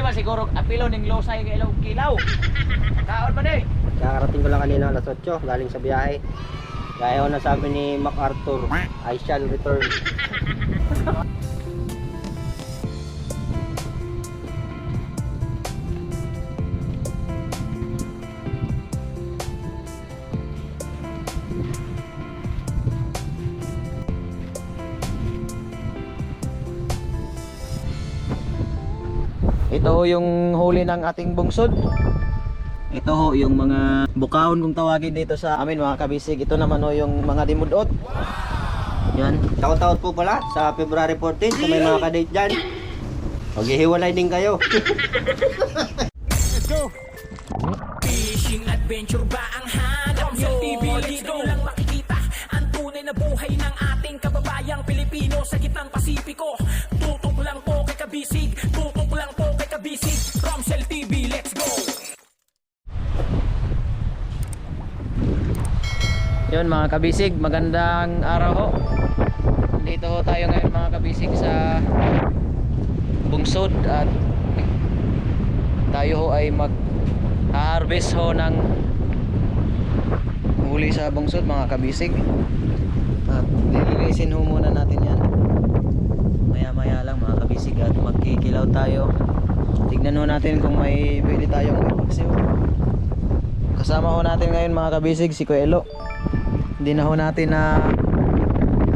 ba siguro apilo ning losay kay ilaw kilaw. Kaon man eh. Kakarating ko lang kanina alas 8 galing sa biyahe. Gaya ko na sabi ni MacArthur, I shall return. Ito ho yung huli ng ating bungsod. Ito ho yung mga bukahon kung tawagin dito sa amin mga kabisig. Ito naman ho yung mga dimudot. Yan. Taot-taot po pala sa February 14 kung may mga kadate dyan. Maghihiwalay din kayo. Let's go! Fishing adventure ba ang hanap nyo? Dito lang makikita ang tunay na buhay ng ating kababayang Pilipino sa gitnang Pasipiko. Tutok lang po kay Kabisig, tutok lang po kay Kabisig. Romsel TV, let's go! Yun mga kabisig, magandang araw ho. Dito ho tayo ngayon mga kabisig sa bungsod at tayo ho ay mag-harvest ho ng huli sa bungsod mga kabisig. At lilinisin ho muna natin yan maya maya lang mga kabisig at magkikilaw tayo. Tignan ho natin kung may pwede tayong ipagsiw. Kasama ho natin ngayon mga kabisig si Kuya Elo. Hindi na ho natin na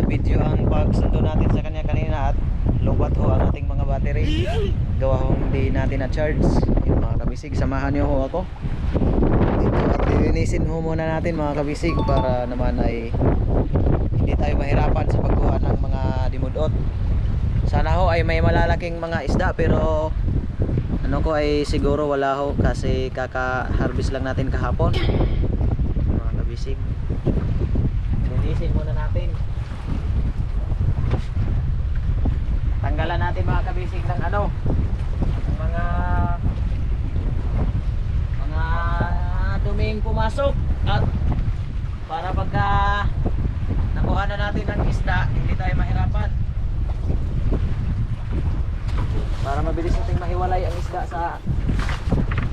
video ang pagsundo natin sa kanya kanina at lobat ho ang ating mga battery. Gawa ho hindi natin na charge. Yung mga kabisig, samahan niyo ho ako dito at lilinisin ho muna natin mga kabisig para naman ay hindi tayo mahirapan sa pagkuha ng mga dimudot. Sana ho ay may malalaking mga isda pero ano ko ay siguro wala ho kasi kaka-harvest lang natin kahapon mga kabisig. Linisin muna natin. Tanggalan natin mga kabisig ng ano, ng mga duming pumasok at para pagka nakuha na natin ng isda hindi tayo mahirapan. Para mabilis nating mahiwalay ang isda sa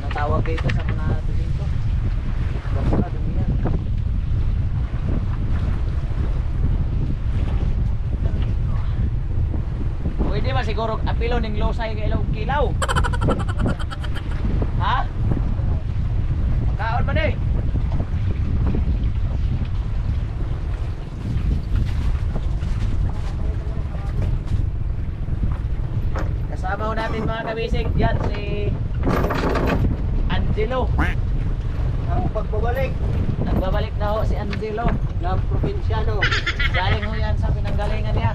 natawag dito sa mga duming ko. Basta dumi yan. Pwede ba siguro apilo ning losay kay ilaw kilaw? Ha? Kaon man eh. Kasama ho natin mga kabisig yan si Angelo. Ang pagbabalik Nagbabalik na ho si Angelo ng probinsyano. galing ho yan sa pinanggalingan niya.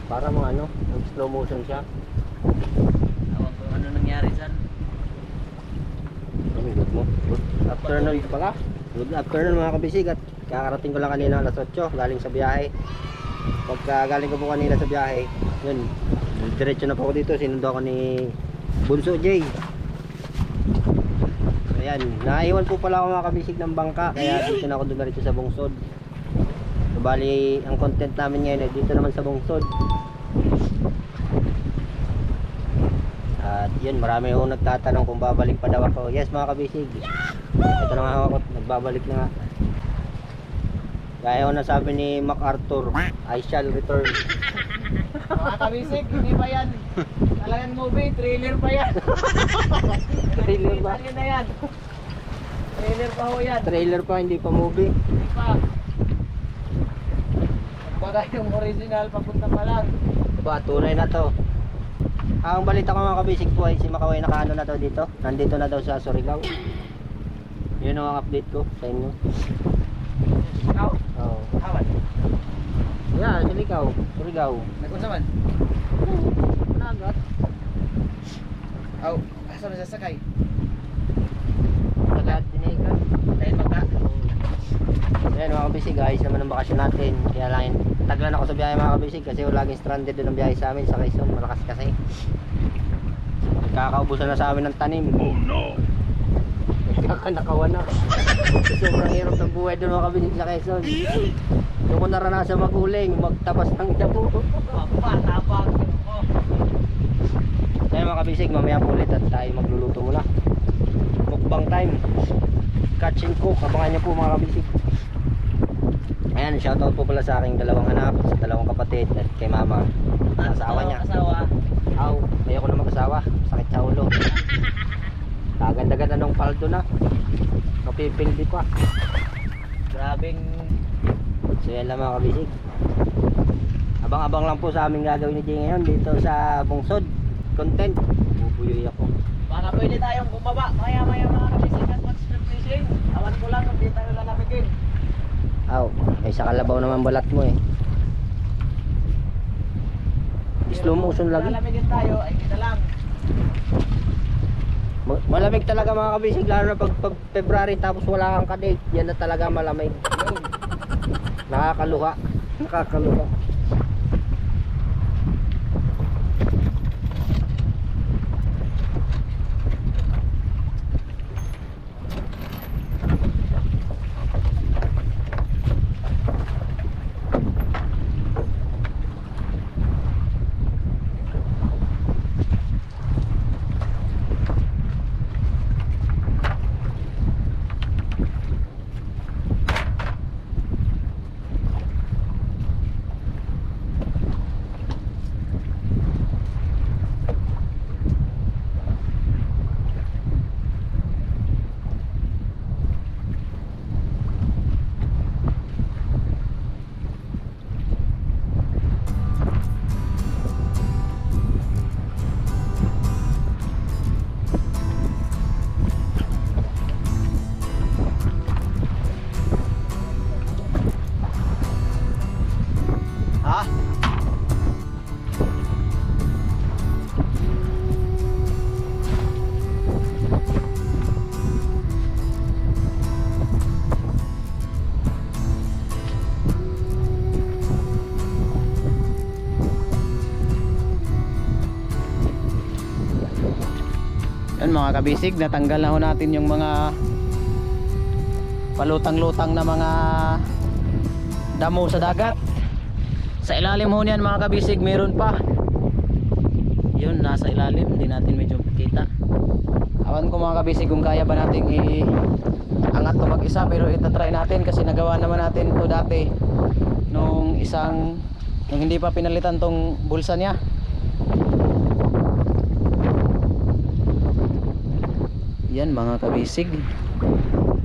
Para mga ano, slow motion siya. Ewan ko ano nangyari dyan. Good mo. Good afternoon pala. Good afternoon mga kabisig at kakarating ko lang kanina alas 8 galing sa biyahe. Pagka galing ko po kanina sa biyahe, yun, diretso na po ako dito. Sinundo ako ni Bunso J. Ayan, naiwan po pala ako mga kabisig ng bangka kaya dito na ako dumiretso sa bungsod. So, bali, ang content namin ngayon ay dito naman sa bungsod. At yun, marami akong nagtatanong kung babalik pa daw ako. Yes mga kabisig, ito na nga ako, nagbabalik na nga. Gaya ko na sabi ni MacArthur, I shall return. Mga kabisig, hindi pa yan talagang movie, trailer pa yan. Trailer ba? Hindi na yan. Trailer pa ho yan. Trailer pa, hindi pa movie. Hindi pa. Baga yung original, papunta pa lang. Diba, tunay na to. Ang balita ko mga kabisig po ay si Makaway nakaano na daw dito. Nandito na daw sa Surigao. Yun ang update ko sa inyo. Ikaw? Oo. Hawad. Yeah, Surigao. Surigao. Nag-unsa man? Nagat. Aw, asa na sasakay? Nagat tinigan. Dahil baka. Ayan mga kabisig, ayos naman ang bakasyon natin. Kaya lang taglan ako sa biyahe mga kabisig kasi laging stranded doon ang biyahe sa amin sa Quezon. Malakas kasi. Nagkakaubusan na sa amin ng tanim. Oh no! Nagkakanakawan na. Sobrang hirap ng buhay doon mga kabisig sa Quezon. Yung ko naranasan mag-uling, magtabas ng damo. Tapang. Kaya mga kabisig, mamaya po ulit at tayo magluluto muna. Mukbang time. Catch and cook, abangan nyo po mga kabisig. Ayan, shoutout po pala sa aking dalawang anak, sa dalawang kapatid at kay mama. Asawa niya. Aw, ayoko na mag-asawa. Sakit sa ulo. Kaganda-ganda ng paldo na. Kapipildi pa. Grabing So yan lang mga kabisig. Abang-abang lang po sa aming gagawin ni Jay ngayon dito sa Bungsod Content. Bubuyoy ako. baka pwede tayong bumaba. Maya-maya mga kabisig at mag-strip fishing. Awan ko lang kung di tayo lalapigin. Aw, ay sa kalabaw naman balat mo eh. Slow motion lagi. Lalamigin tayo, ay kita lang. Malamig talaga mga kabisig, lalo na pag February tapos wala kang kadate. Yan na talaga malamig. Nakakaluha. Nakakaluha. Ha? Yan mga kabisig, natanggal na ho natin yung mga palutang-lutang na mga damo sa dagat. Sa ilalim ho niyan mga kabisig meron pa. Yun, nasa ilalim, hindi natin medyo kita. Awan ko mga kabisig kung kaya ba natin i-angat to mag-isa, pero itatry natin kasi nagawa naman natin to dati nung hindi pa pinalitan tong bulsa niya. Yan mga kabisig,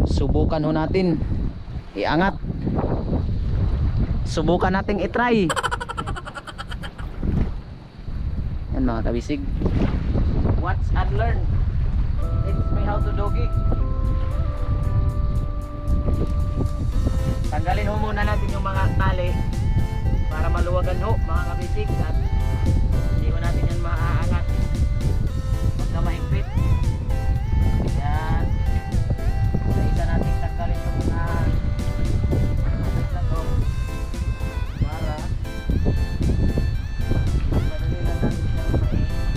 subukan ho natin iangat, subukan nating itry. Yan mga kabisig, watch and learn. Teach me how to doggy. Tanggalin ho muna natin yung mga tali para maluwagan ho mga kabisig, at hindi mo natin yan maaangat pagka mahigpit. Yan, isa natin tanggalin itong mga to para madali lang natin siyang maiaan.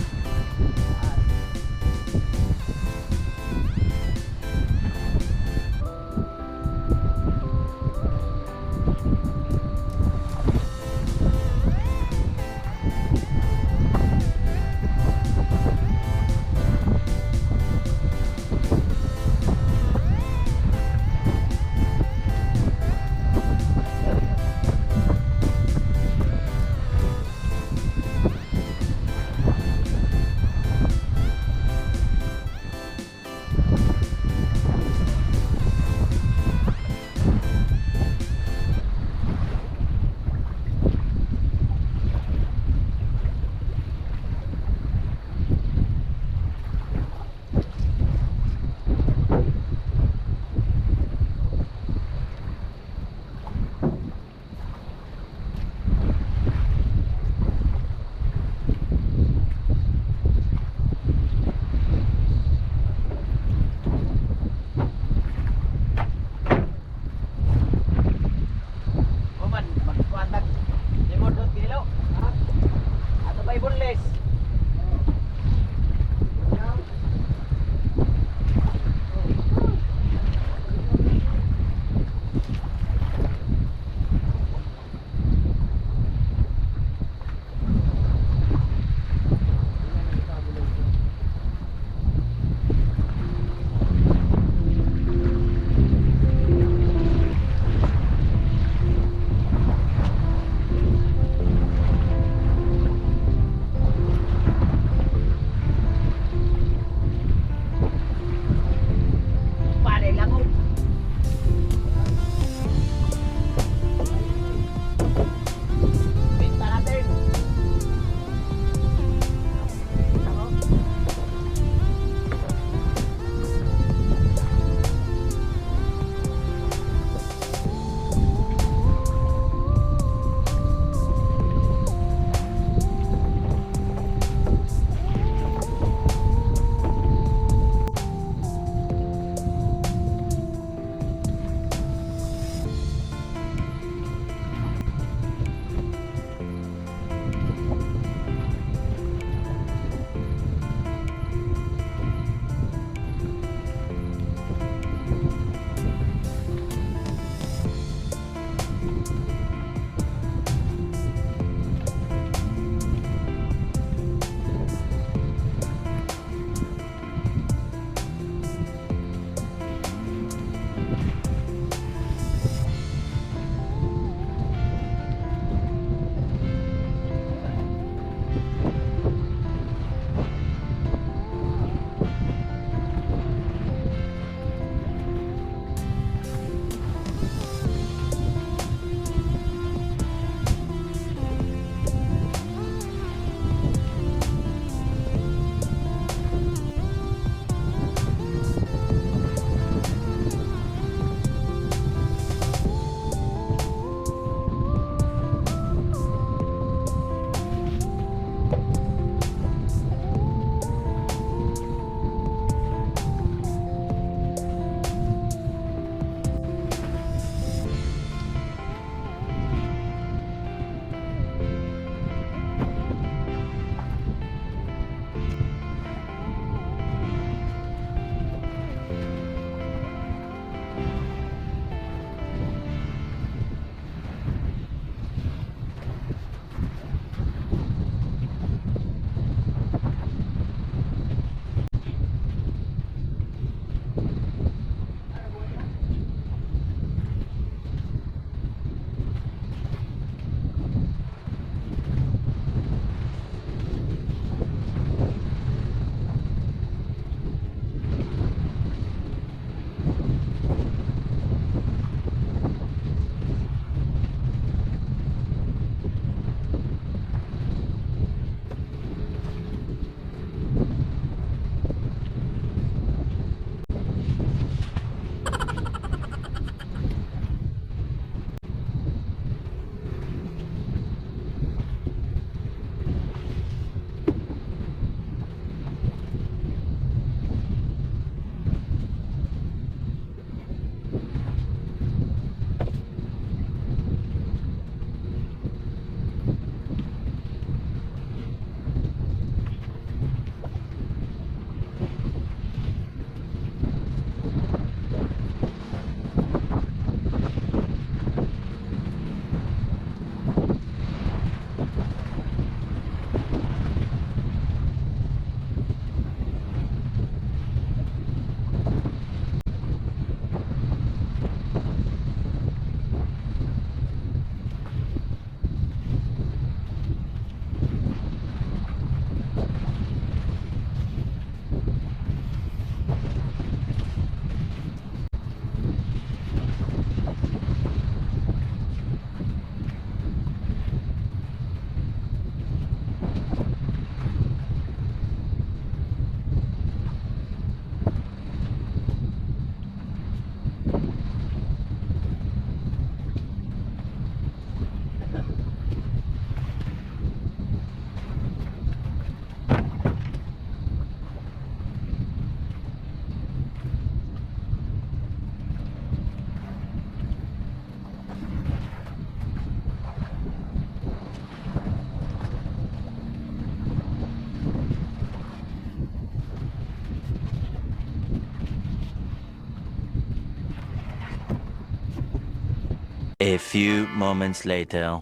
A few moments later.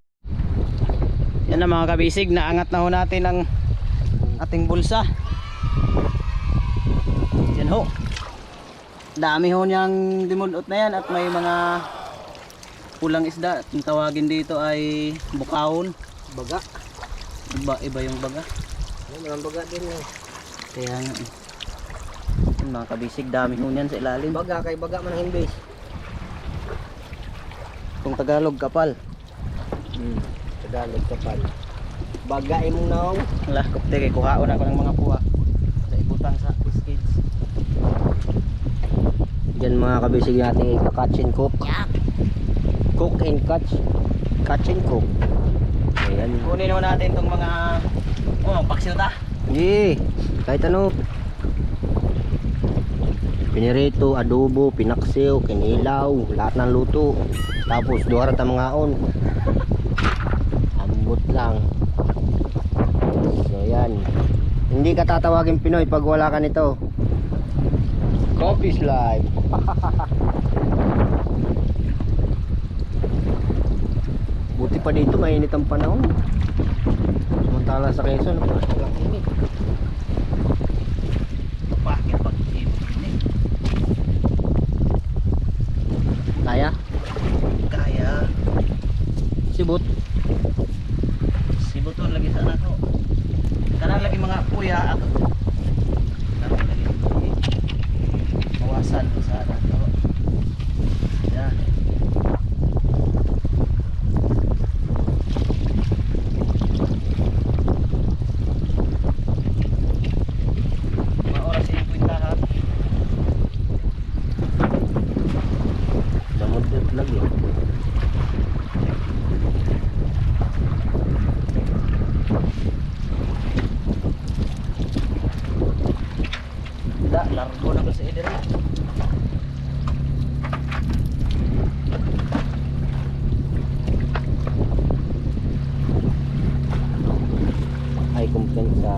Yan na mga kabisig, naangat na ho natin ang ating bulsa. Yan ho. Dami ho niyang dimulot na yan at may mga pulang isda. Ang tawagin dito ay bukawon. Baga. Iba yung baga. Walang baga din eh. Kaya nga eh. Yan, mga kabisig, dami ho niyan sa ilalim. Baga kay baga man ang inbase. Kung Tagalog, kapal. Tagalog kapal. Baga imong naong. Wala, kapte kay kuhaon ako ng mga puwa. Sa ibutang sa kids. Diyan mga kabisig natin ika-catch and cook. Cook and catch. Catch and cook. Ayan. Kunin ho natin tong mga paksiw ta. Hindi. Kahit ano. Pinirito, adobo, pinaksiw, kinilaw, lahat ng luto. Tapos duwara ta mga on. Ambot lang. So yan. Hindi ka tatawagin Pinoy pag wala ka nito. Coffee's life. Buti pa dito mainit ang panahon. Samantala sa Quezon, walang init. Bakit pag Kaya? kaya Sibut. sibuton lagi sana to. Kanang lagi mga puya ato. Kanang lagi mawasan sa to. Yan. Mga oras yung kwintahan. Damot lagi. Da, largo na ko sa eder. Ay kumpensa.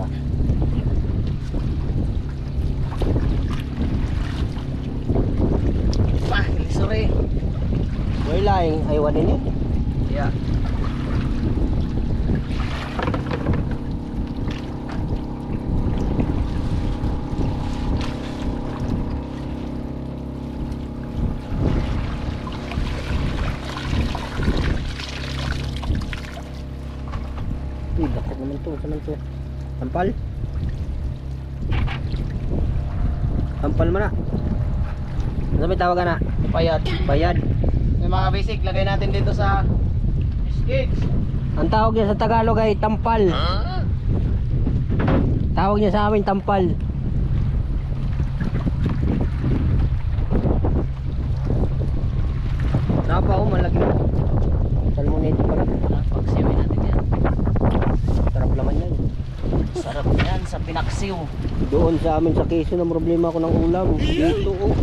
Sorry. May laing aywan din yun. Yeah. Uy, dakot naman to. Saan to? Sampal? Sampal mo na. Ano may tawagan na? Payat. Bayad. May mga basic, lagay natin dito sa skates. Ang tawag niya sa Tagalog ay tampal. Tawag niya sa amin tampal. Napa ko malaki na. Salmonito pala. Paksiwin natin yan. Sarap naman yan. Sarap yan sa pinaksiw. Doon sa amin sa Quezon ang problema ko ng ulam. Dito oh.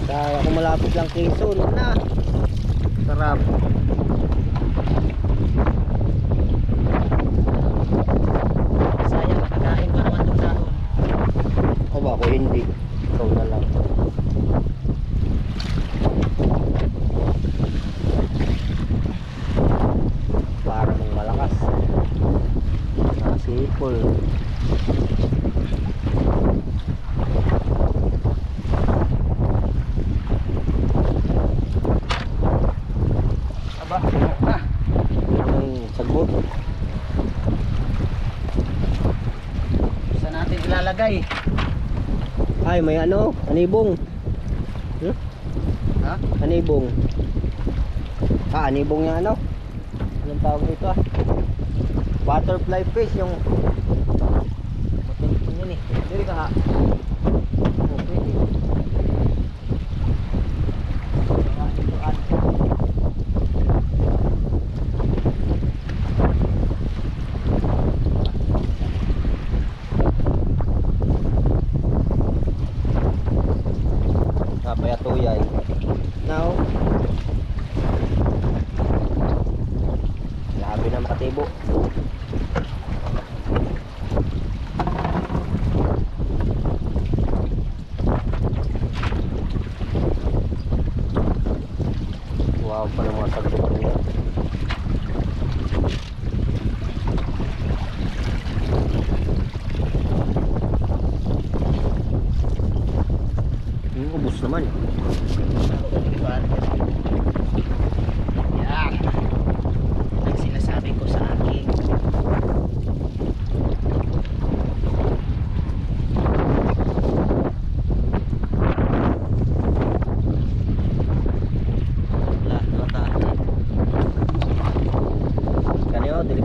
Kaya kung malapit lang Quezon na. Sarap. Sayang, nakakain pa naman itong dahon. O ba ako hindi. Ikaw na lang. Para mong malakas. Nasipol. Aba, Ang sagbot. saan natin ilalagay? Ay may ano. Anibong. Ha? Anibong. Anibong yung ano. Anong tawag nito Butterfly fish yung matulog yun eh. Dili ka ha. Oh, pwede. Napaya tuyay. Now, labi na makatibo.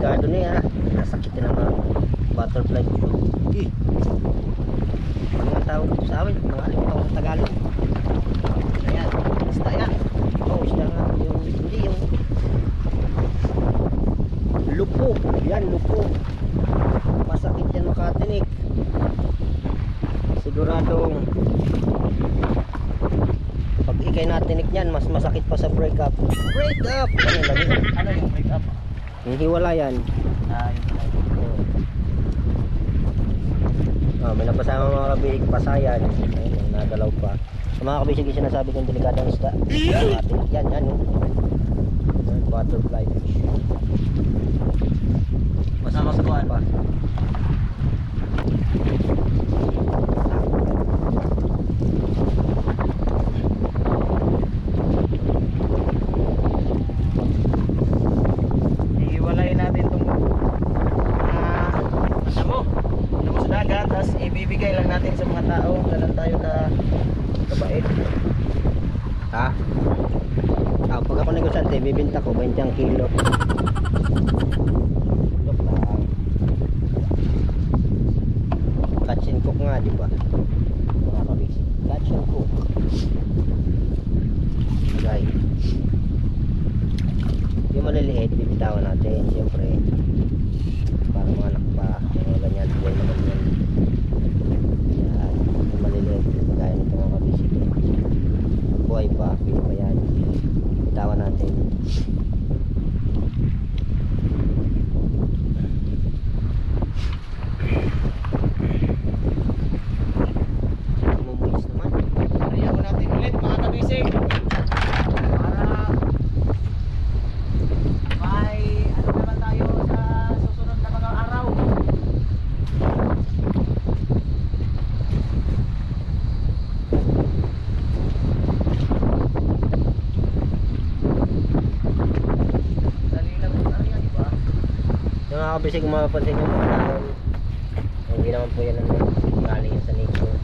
delikado na yan. Nasakit na mga butterfly dito. Ano ang tawag dito sa amin? Mga alimutan sa Tagalog. Ayan, isda yan. Oh, isda nga. Hindi yung lupo. Yan, lupo. Masakit yan makatinik. Siguradong pag ikay natinik yan, mas masakit pa sa break up. Break up! Ano yung break up? Yung hiwala yan. May napasama mga kabisig, pasayan. Ayun, nagalaw pa. Sa mga kabisig, yung sinasabi kong delikadong isda. Matinik yan, yan. Butterfly fish. Masama sa kuwan. Ihiwalayin natin itong damo sa dagat, tapos ibibigay lang natin sa mga tao. Dalan tayo kabait. Ha? Pag ako negosyante, bibinta ko 20 ang kilo. Joke lang. Catch and cook nga, di ba? Mga kabisig. Catch and cook. Okay. Yung maliliit, bibitawan natin. Siyempre, para mga anak pa. Mga ganyan, buhay naman yan. Yan. Yung maliliit, kagaya nito mga kabisig. Buhay pa, pili pa yan. Bitawan natin. Mumuis naman. Ayaw natin ulit mga kabisig. Para may ano naman tayo sa susunod na mga araw. Dali lang po talaga, di ba? Yung mga kabisig, kung mapapansin nyo mga dahon, hindi naman po yan ano, galing yan sa nature.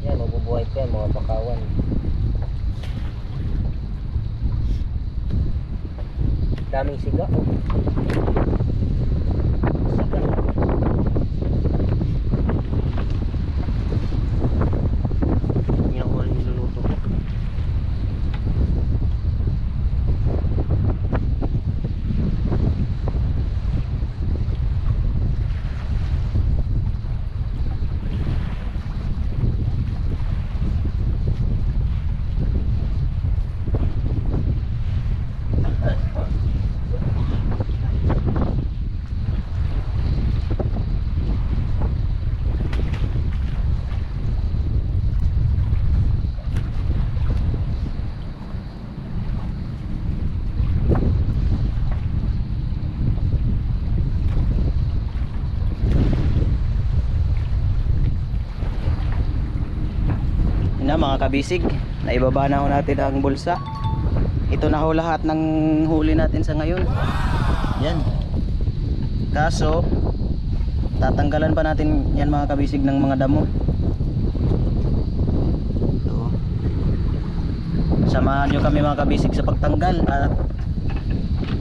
Yan, mabubuhay pa yan, mga pakawan. Daming siga, oh. Siga. Yan ako ang niluluto ko. Na mga kabisig, naibaba na ho natin ang bulsa. Ito na ho lahat ng huli natin sa ngayon. Yan. Kaso tatanggalan pa natin yan mga kabisig ng mga damo. Ito. Samahan nyo kami mga kabisig sa pagtanggal at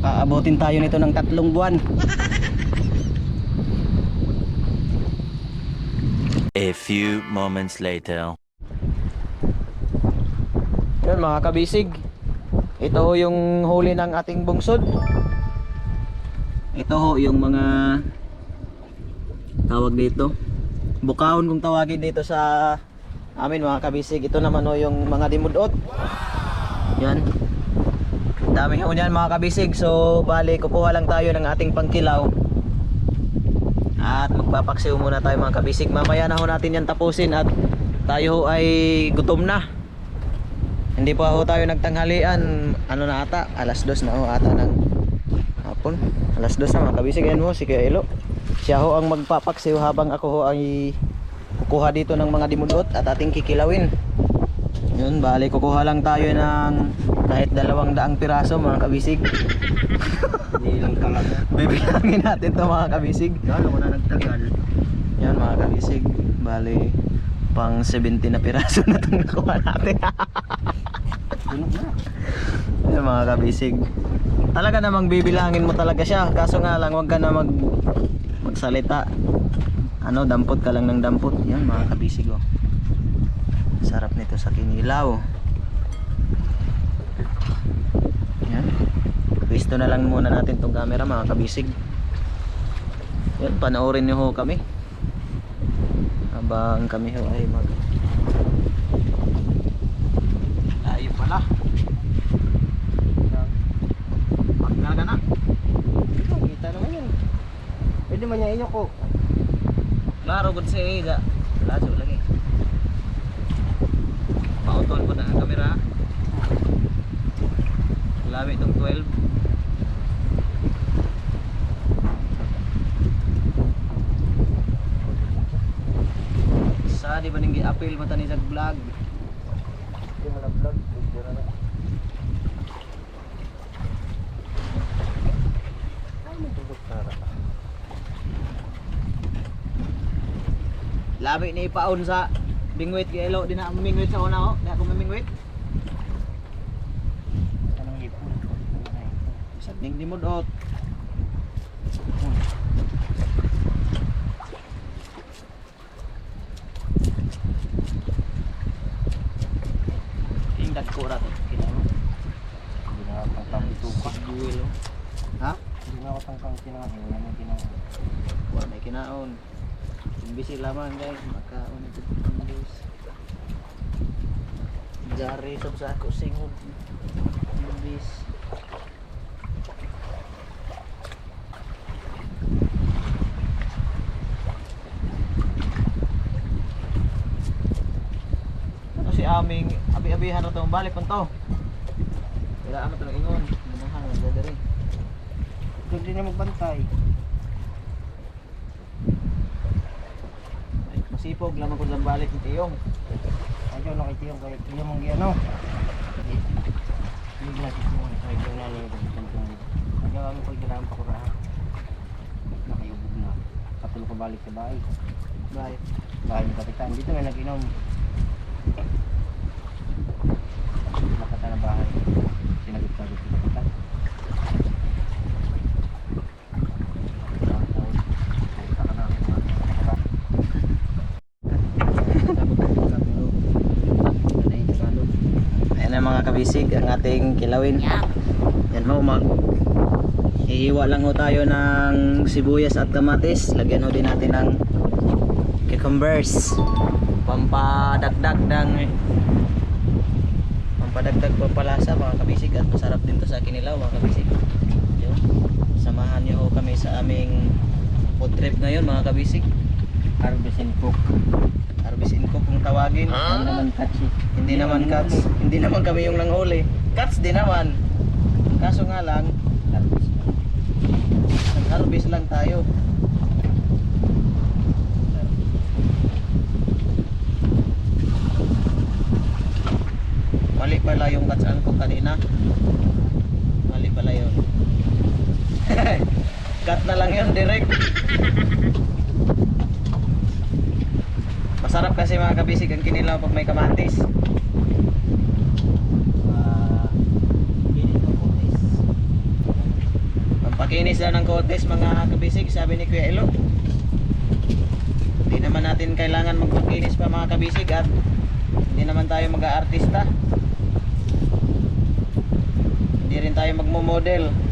aabutin tayo nito ng 3 buwan. A few moments later. Yun mga kabisig, ito ho yung huli ng ating bungsod. Ito ho yung mga tawag dito, bukahon kung tawagin dito sa amin mga kabisig. Ito naman ho yung mga dimudot. Yan, dami ho yan mga kabisig. So bali kukuha lang tayo ng ating pangkilaw at magpapaksiw muna tayo mga kabisig. Mamaya na ho natin yan tapusin at tayo ho ay gutom na. Hindi pa ho tayo nagtanghalian. Ano na ata? Alas 2 na ho ata ng hapon. Alas 2 na mga kabisig. Ayan mo si Kuya Elo. Siya ho ang magpapaksiw habang ako ho ay kukuha dito ng mga dimudot at ating kikilawin. Yun, bali kukuha lang tayo ng kahit 200 piraso mga kabisig. Hindi lang talaga. Bibilangin natin to mga kabisig. Yan, ako na nagtagal. Yan mga kabisig. Bali Pang 70 na piraso na itong nakuha natin. Tunog na. Yan mga kabisig. Talaga namang bibilangin mo talaga siya. Kaso nga lang wag ka na magsalita. Ano, dampot ka lang ng dampot. Yan mga kabisig oh. Sarap nito sa kinilaw. Yan. Pwesto na lang muna natin tong camera mga kabisig. Yan, panoorin niyo ho kami. Habang kami ho ay layo pala. Pagkarga na. Kita naman yan. Pwede man niya inyo ko. Klaro gud sa ida. Laso lagi. Pautol ko na ang kamera. Labi itong 12. Sa di ba ning gi-appeal mata ni sa vlog? Hindi mo na vlog. Pwede na. Ay, may tugok tara. Labi ni ipaon sa bingwit kay Elo, di na ako mamingwit sa una ho. Di ako mamingwit. Anong ipon? Isang ning dimodot. Ing dagko ra to. Kinamo. Hindi na ako tangkang Tupak duel oh. Ha? Hindi na ako tangkang kinangin. Wala mo kinangin. Wala may kinaon. Imbisi lamang guys, makaon ito guys. Jari sab sa ako singod. Imbis. Ano si aming abi-abihan na to, balik pa to. Wala amat lang ingon. Manahan ng dere. Huwag din na magbantay. Masipog lamang ko sa balik ng tiyong. Ayaw na kay Tiyong. Kaya Tiyong mong giyano. Hindi na si Tiyong. Kaya Tiyong na niya. Ayaw kami ko idalaan pa kurahan. Nakayubog na. Katulog ko balik sa bahay. Bye. Bahay ng kapitan. Dito na nag-inom. Nakata na bahay. Sinagot-sagot sa kapitan. Ayan na mga kabisig ang ating kilawin. Yan ho, ihiwa lang ho tayo ng sibuyas at kamatis. Lagyan ho din natin ng cucumbers. Pampadagdag papalasa mga kabisig. At masarap din to sa kinilaw mga kabisig. Yun. Samahan nyo ho kami sa aming food trip ngayon mga kabisig. Harvest and cook. Harvest in cook kung tawagin. Hindi naman catchy. Hindi naman cats. Hindi naman kami yung nanghuli. Cats din naman. Kaso nga lang, Harvest. nag-harvest lang tayo. Mali pala yung cats ko kanina. Mali pala yun. Cut na lang yun direct. Masarap kasi mga kabisig ang kinilaw pag may kamatis. Pampakinis lang ng kotes mga kabisig, sabi ni Kuya Elo. Hindi naman natin kailangan magpakinis pa mga kabisig at hindi naman tayo mag-aartista. Hindi rin tayo magmo-model.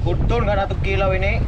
Kudton nga natong kilaw ini.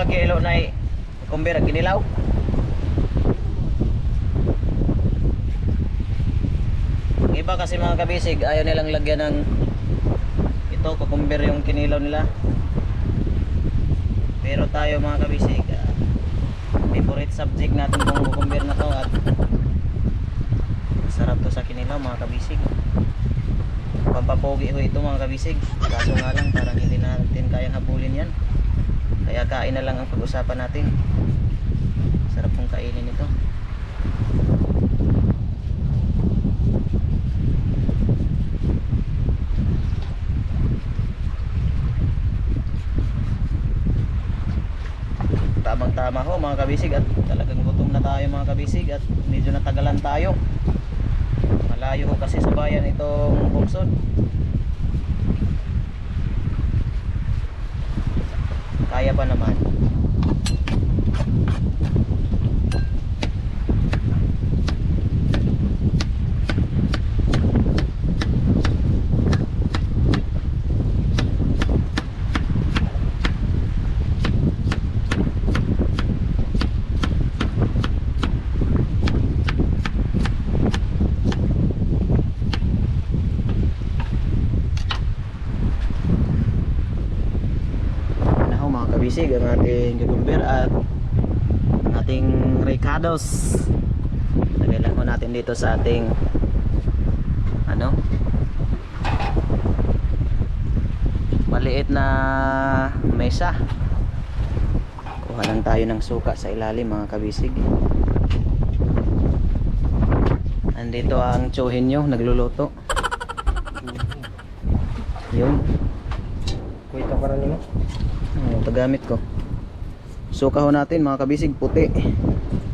kilo na kumbira kinilaw. Ang iba kasi mga kabisig, ayaw nilang lagyan ng ito, kukumber yung kinilaw nila. Pero tayo mga kabisig, favorite subject natin kung kukumber na to at sarap to sa kinilaw mga kabisig. Pampapogi ho ito mga kabisig. Kaso nga lang parang hindi natin kayang habulin yan. Kaya kain na lang ang pag-usapan natin. Sarap pong kainin ito. Tamang tama ho mga kabisig at talagang gutom na tayo mga kabisig at medyo natagalan tayo. Malayo ho kasi sa bayan itong Bungsod. Kaya pa naman. Kabisig ang ating cucumber at ang ating ricados. Lagay lang ko natin dito sa ating maliit na mesa. Kuha lang tayo ng suka sa ilalim mga kabisig. Andito ang tsuhin nyo nagluluto. Yun. Kuwito ka rin mo. Ito gamit ko. Suka ho natin mga kabisig, puti.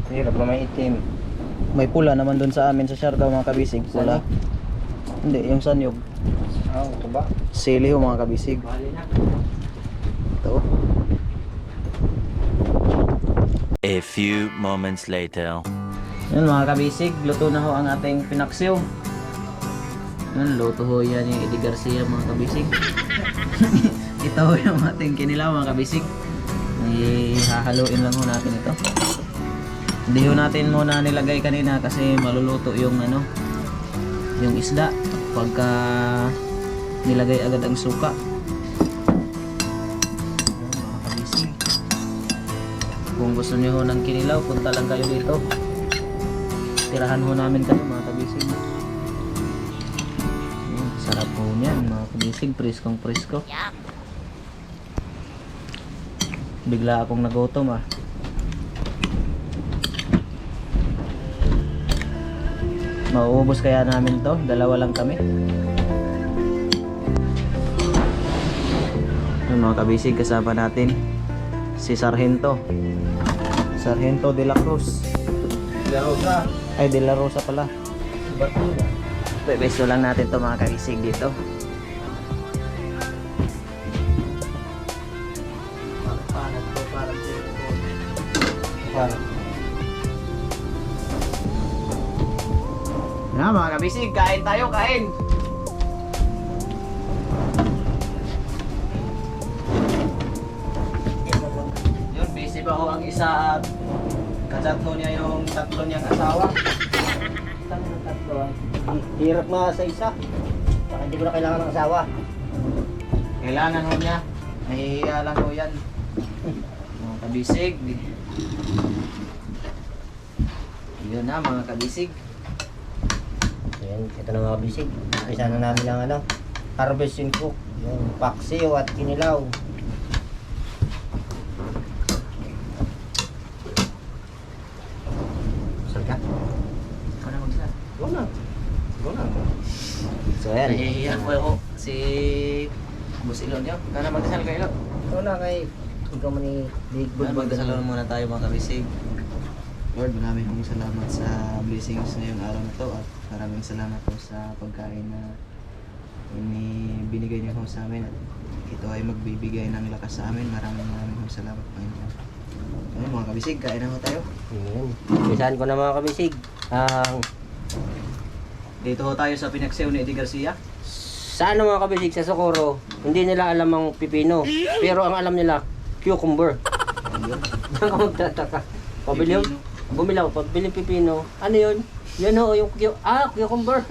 Hirap na may itim. May pula naman dun sa amin sa Siargao mga kabisig. Pula. Hindi, yung sanyog. Ito ba? Sili ho mga kabisig. Ito. A few moments later. Yan mga kabisig, luto na ho ang ating pinaksiw. Yan, luto ho yan yung Eddie Garcia mga kabisig. Ito ho yung ating kinilaw mga kabisig. Ihahaluin lang ho natin ito. Hindi ho natin muna nilagay kanina kasi maluluto yung yung isda pagka nilagay agad ang suka. Yan, mga kabisig. Kung gusto niyo ho ng kinilaw, punta lang kayo dito. Tirahan ho namin kayo mga kabisig. Sarap po niyan mga kabisig, preskong presko. Bigla akong nagutom Mauubos kaya namin to, dalawa lang kami. Yung mga kabisig, kasama natin si Sargento de la Cruz. De La Rosa. Ay, de la Rosa pala. Bebesto lang natin to mga kabisig dito. Na mga kabisig, kain tayo, kain. Yun, busy pa ho ang isa at kachat ho niya yung tatlo niyang asawa. Hirap nga sa isa. Baka hindi ko na kailangan ng asawa. Kailangan ho niya. Nahihiya lang ho yan. Mga kabisig. Yun na mga kabisig. Ayan, ito na mga bisig. Isa na namin ang harvest and cook. Yung paksiw at kinilaw. Saan ka? Ano magsa? Go na. Go na. So ayan. Nahihiya ko ako. Si Boss Ilon niyo. Kana magdasal kayo. Ito na kay ikaw man ni Big Good. Magdasal muna tayo mga kabisig. Lord, maraming pong salamat sa blessings ngayong araw na to at maraming salamat po sa pagkain na binigay niyo po sa amin at ito ay magbibigay ng lakas sa amin. Maraming pong salamat po. Ayun mga kabisig, kain na po tayo. Ayan. Bisahan ko na mga kabisig. Dito ho tayo sa pinagsew ni Eddie Garcia. Sa mga kabisig sa Socorro, hindi nila alam ang pipino. Pero ang alam nila, cucumber. yun. Diyan ka magtataka. Pabili yung, bumili ako, pabili pipino. Ano yun? Yan o, yung cucumber.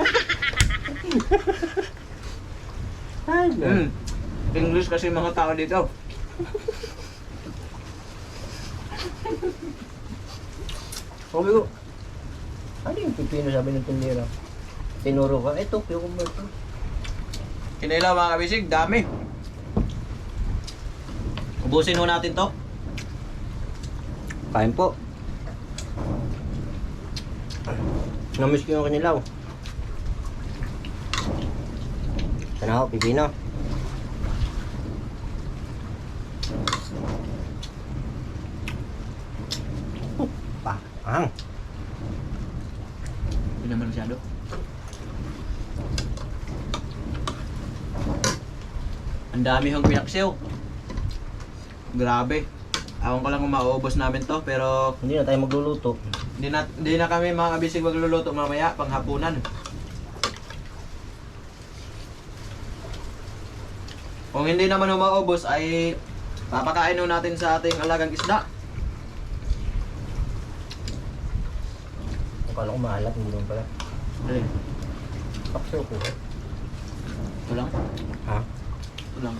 Ay, English kasi mga tao dito. sabi ko, ano yung pipino sabi ng tindera? Tinuro ko, eto, cucumber to. Kinilaw mga kabisig, dami. Ubusin ho natin to. Kain po. Namiss ko yung kanilaw. Sana ako, pipino. Ang. Hindi naman masyado. Ang dami hong pinaksiw. Grabe. Awan ko lang kung mauubos namin to, pero Hindi na tayo magluluto. hindi na kami mga kabisig magluluto mamaya, panghapunan. Kung hindi naman ho maubos ay papakain ho natin sa ating alagang isda. Akala ko mahalat, hindi naman pala. Ayun. Pakso ko. Ito lang. Ha? Ito lang.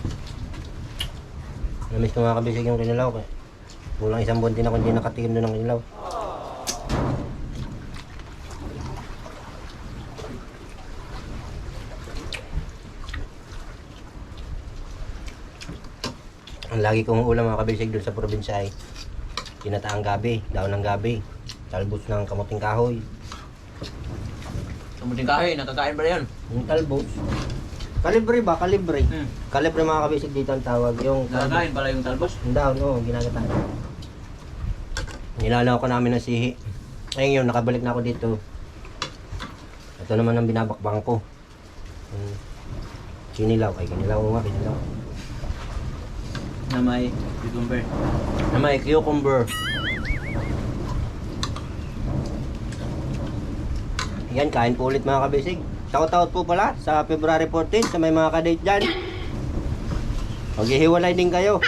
Namiss ko mga kabisig yung kinilaw. Kaya kulang isang buwan din ako hindi nakatikim doon ng kinilaw. Ang lagi kong ulam mga kabisig doon sa probinsya ay kinataang gabi, daon ng gabi, talbos ng kamuting kahoy. Kamuting kahoy, nakakain ba na yun? Yung talbos, kalibre ba? Kalibre. Hmm. Kalibre mga kabisig dito ang tawag. Yung Nakakain pala yung talbos. yung daon, oo, ginagataan. Nilalaw ko namin ng sihi. Ngayon yun, nakabalik na ako dito. Ito naman ang binabakbang ko. Kinilaw, ay kinilaw nga, kinilaw. Na may cucumber. Na may cucumber. Yan, kain po ulit mga kabisig. Shoutout po pala sa February 14 sa may mga kadate dyan. Maghihiwalay din kayo.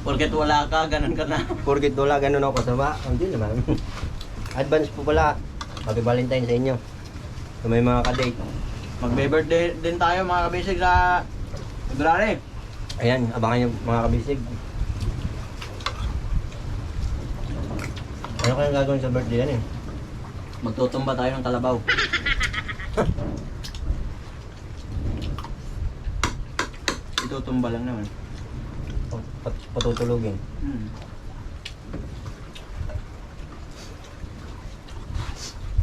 Porket wala ka, ganun ka na. Porkit wala, ganun ako kasama. Hindi naman. Advance po pala. Happy Valentine sa inyo. Sa may mga kadate. Magbe-birthday din tayo mga kabisig sa February. Ayan, abangan nyo mga kabisig. Ano kayang gagawin sa birthday yan eh? Magtutumba tayo ng kalabaw. Itutumba lang naman. Patutulugin.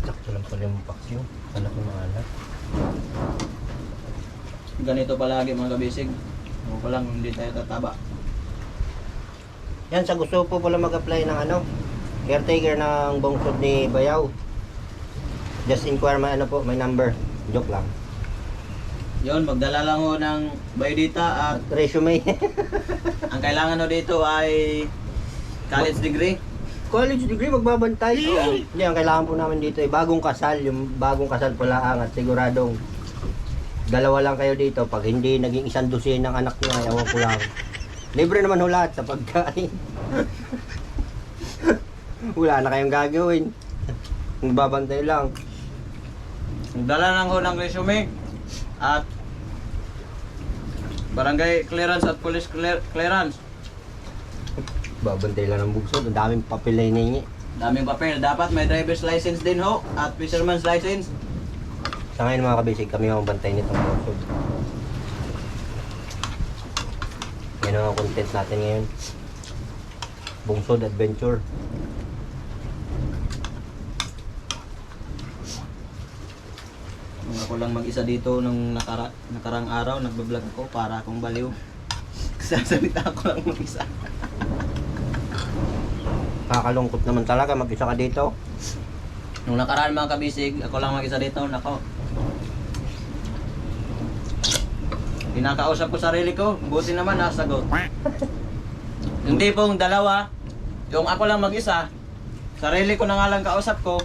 Sakto lang pala yung paksyo. Anak ng mga anak. Ganito palagi mga kabisig. Ako pa lang hindi tayo tataba. Yan, sa gusto po pala mag-apply ng ano, caretaker ng bungsod ni Bayaw. Just inquire may ano po, may number. Joke lang. Yun, magdala lang ho ng biodata at Resume. ang kailangan ho dito ay college degree. College degree, magbabantay. Hindi, ang kailangan po namin dito ay bagong kasal. Yung bagong kasal po lang at siguradong dalawa lang kayo dito. Pag hindi naging isang dosen ng anak niya, ewan ko lang. Libre naman ho lahat sa pagkain. Wala na kayong gagawin. Magbabantay lang. Magdala lang ho ng resume at barangay clearance at police clearance. Babantay lang ng bugsod. Ang daming papel na hiningi. Daming papel. Dapat may driver's license din ho at fisherman's license. Sa ngayon mga kabisig, kami ang bantay nitong bugsod. Yan ang content natin ngayon. Bungsod Adventure. Kung ako lang mag-isa dito nung nakarang araw, nagbablog ako para akong baliw. Sasalita ako lang mag-isa. Nakakalungkot naman talaga mag-isa ka dito. Nung nakaraan mga kabisig, ako lang mag-isa dito, nako. Pinakausap ko sarili ko, buti naman nasagot. Yung tipong dalawa, yung ako lang mag-isa, sarili ko na nga lang kausap ko,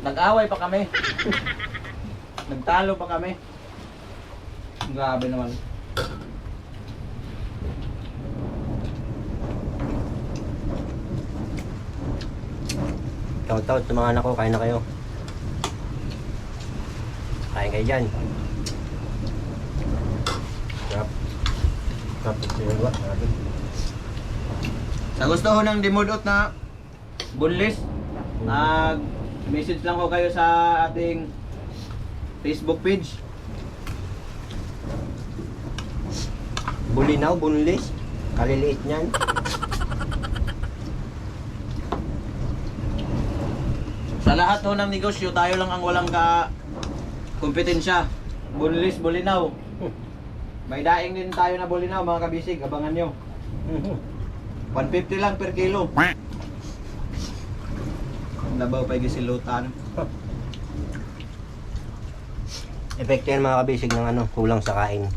nag-away pa kami. Nagtalo pa kami. Grabe naman. Shout-out sa mga anak ko, kain na kayo. Kain kayo dyan. Sarap. Sarap ito yung luwa. Sa gusto ho ng dimudot na boneless, message lang ko kayo sa ating Facebook page. Bulinaw, bunlis. Kaliliit niyan. Sa lahat ho ng negosyo, tayo lang ang walang kompetensya. Boneless, bulinaw. May daing din tayo na bulinaw mga kabisig, abangan nyo. 150 lang per kilo. Nabaw pa yung silutan. Epekto yan mga kabisig ng kulang sa kain.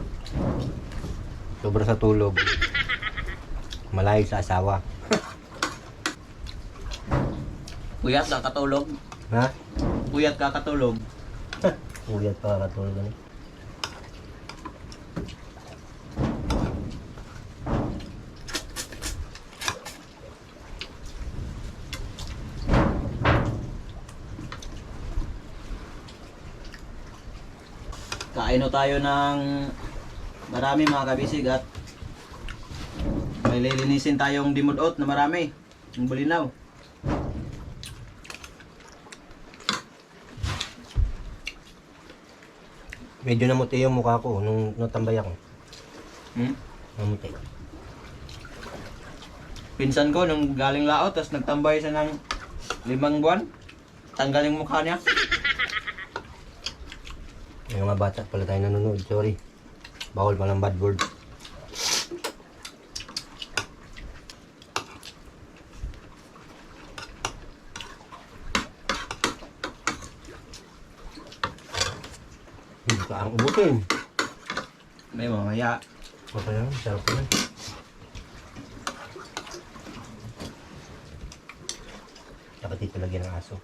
Sobra sa tulog. Malayo sa asawa. Puyat ka katulog. Ha? Puyat ka katulog. Uyat pa katulog ganun. Kain ho tayo ng marami mga kabisig at may lilinisin tayong dimudot na marami. Yung bulinaw. Medyo namuti yung mukha ko nung natambay ako. Namuti. Pinsan ko nung galing laot, tapos nagtambay siya ng 5 buwan. Tanggal yung mukha niya. Yung mga bata pala tayo nanonood. Sorry. Bawal pa ng bad word. Hindi ka ang ubutin. May mamaya. Okay lang. Sarap na. Dapat dito lagyan ng aso.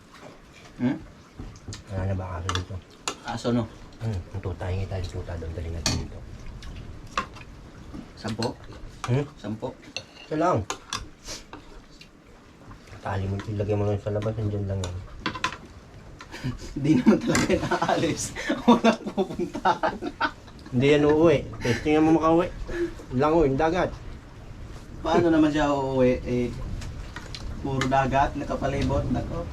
Wala na ba ang aso dito? Aso no? Ang tuta. Hingi tayo ng tuta doon. Dali natin dito. 10? 10? Ito lang. Tali mo. Ilagay mo lang sa labas. Nandiyan lang yan. Hindi naman talaga naalis. Walang pupuntahan. Hindi yan uuwi. Testing mo makauwi. Langoy. Dagat. Paano naman siya uuwi? Eh, puro dagat, nakapalibot. Nako.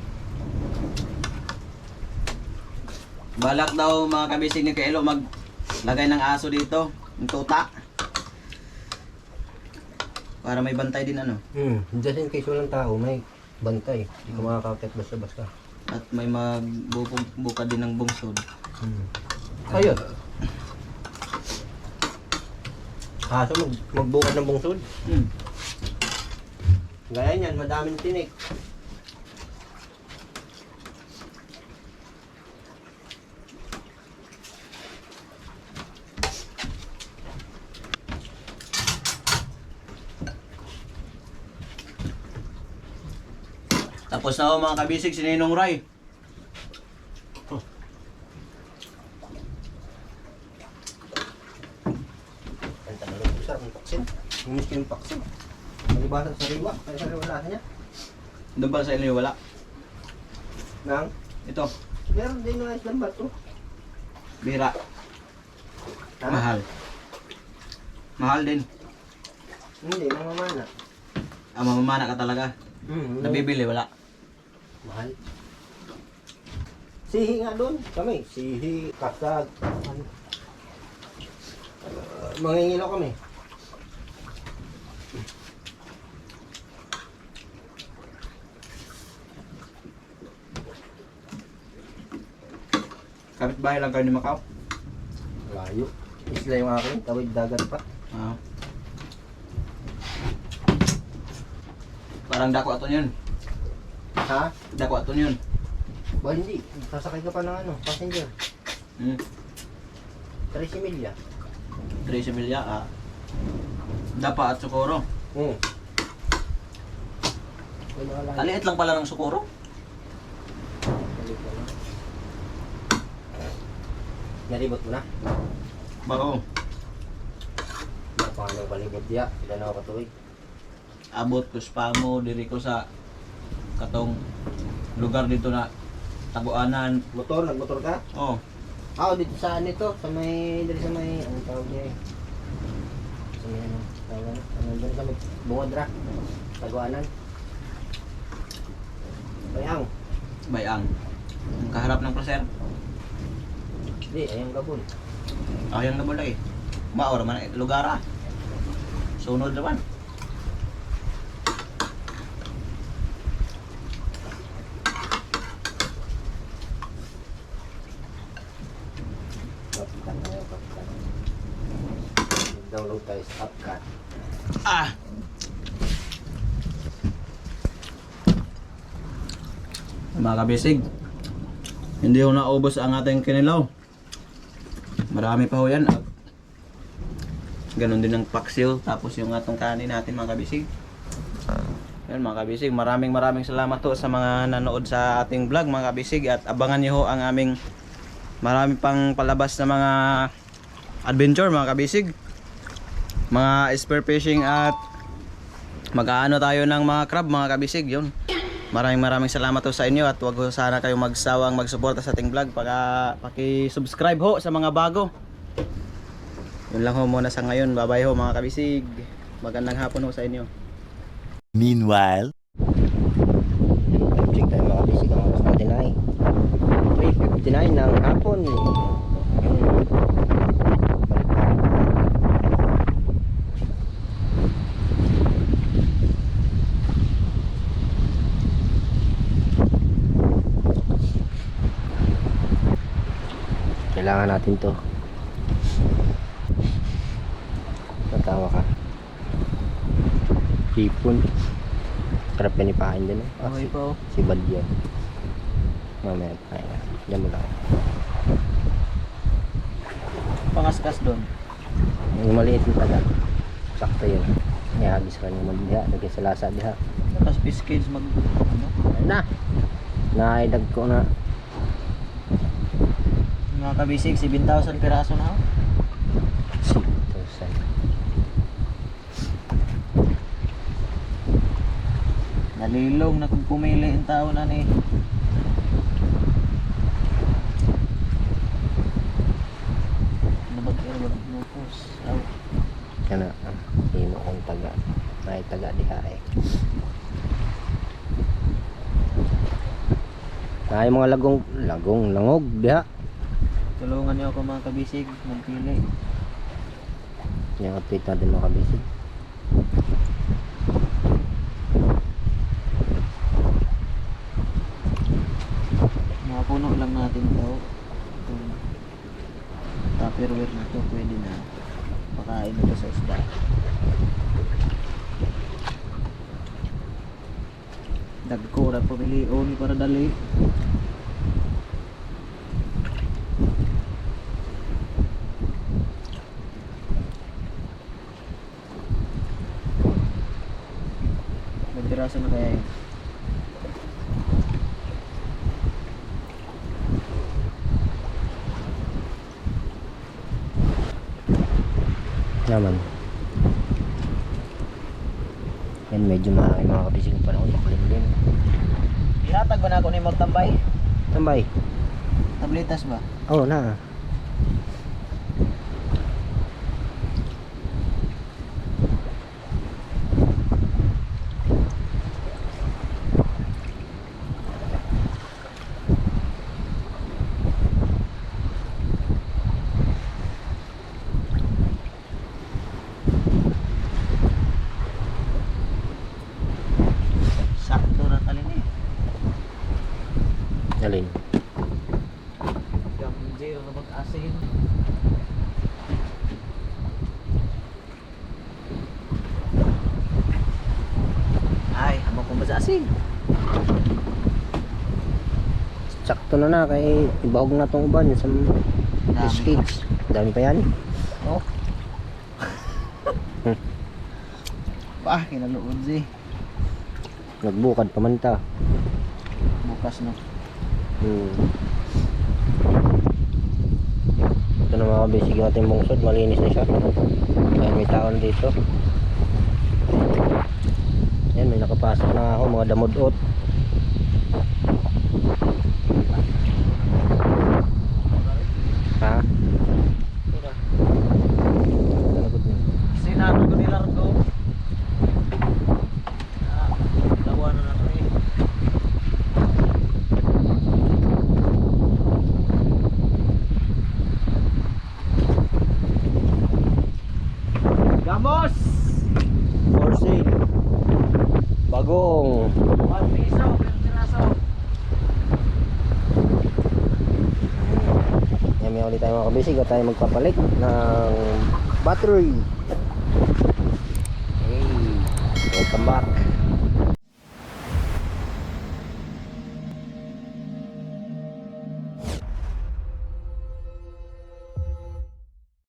Balak daw mga kabisig ni Kaelo maglagay ng aso dito. Ng tuta. Para may bantay din Just in case walang tao, may bantay. Hindi ka makakakit basta-basta. At may magbubuka din ng bungsod. Ayun. Kaso magbukat ng bungsod. Gaya niyan, madaming tinik. Tapos na ako mga kabisig, si Ninong Ray. Ang tagalog ko sarap ng paksin. Umis yung paksin. Malibasa sa riwa. Kaya sa riwa niya. Doon pala sa inyo wala. Nang? Ito, Meron din ng Island Bato. bira. Mahal. Mahal din. Hindi, mamamana. Mamamana ka talaga. Nabibili, wala. Mahal. Sihi nga doon. Kami. Sihi, kasag. Mangingilaw kami. Kapitbahay lang kayo ni Macau. Layo. Isla yung akin. Tawid dagat pa. Parang dako aton yun. Ha? Dako aton yun. Ba hindi. Sasakay ka pa ng passenger. 13 milya. 13 milya, Dapa at Socorro. Aliit lang pala ng Socorro. Naribot mo na? Bao. Paano balibot diya? Sila na ako patuloy. Abot ko pa mo diri ko sa katong lugar dito na taguanan. Motor, nagmotor ka? Oh, Oo, dito sa nito, sa may, dito sa may, anong tawag niya eh? Sa may, ano, tawag, ano, dito sa may, Bungadra, Taguanan. Bayang. Bayang. Ang kaharap ng Placer. Hindi, ayang gabon. Ayang na bulay. Maor man lugar ah. Sunod naman. Kapkan tayo, kapkan. Download tayo sa Kapkan. Ah. Mga kabisig, hindi ho naubos ang ating kinilaw. Marami pa ho yan. Ganon din ang paksiw. Tapos yung atong kanin natin mga kabisig. Yan mga kabisig, maraming salamat ho sa mga nanood sa ating vlog mga kabisig. At abangan niyo ho ang aming marami pang palabas na mga adventure mga kabisig. Mga spear fishing at mag-aano tayo ng mga crab mga kabisig. Yun. Maraming salamat ho sa inyo at wag ho sana kayong magsawang magsuporta sa ating vlog. Paki-subscribe ho sa mga bago. Yun lang ho muna sa ngayon. Bye bye ho mga kabisig. Magandang hapon ho sa inyo. Meanwhile, Time check tayo mga kabisig. Ang oras natin ay 3:59 ng hapon. Kailangan natin to. Natawa ka. Hipon. Sarap yan ipahin din. Okay po. Si Bad yan. Mamaya pahin na. Diyan mo lang. Pangaskas doon. Yung maliit yung tagal. Sakto yun. Ihagis ka niya diha. Lagay sa lasa diha. Tapos fish cage mag... Ano? Ayun na. Naidag ko na. Mga kabisig, 7,000 piraso na ho. 6,000. Nalilong na kung pumili ang tao na ni. Ano ba lupos? Aw. Kana. Hino kong taga. Naitaga diha eh. Ay mga langog diha. Tulungan niyo ako mga kabisig, magpili. Yung update natin mga kabisig. Mga puno lang natin ito. Itong tupperware na ito, pwede na. Pakain ito sa isda. Dagko na pumilion para dali. Piraso na kaya yun. Naman. Yan medyo mahangin mga kabisig ng panahon. Makulimlim. Ihatag ba na ako ni magtambay? Tambay. Tabletas ba? Oo na. Sakto na talin eh. Alin. Gamje o mag-asin. Ay, amo ko mag-asin. Sakto na kay ibahog na tong uban sa fish cage. Dami pa yan. Oh. Bah, kinaluod si. Nagbukad pa man ta. Bukas no. Ito na mga kabisig yung ating bungsod. Malinis na siya. Dahil may taon dito. Yan, may nakapasok na ako mga damod-ot. Gawa na lang eh. Gamos! For sale. Bagong. 1 piso, per piraso. May ulit tayo mga kabisig at tayo magpapalit ng battery. Hey, welcome back.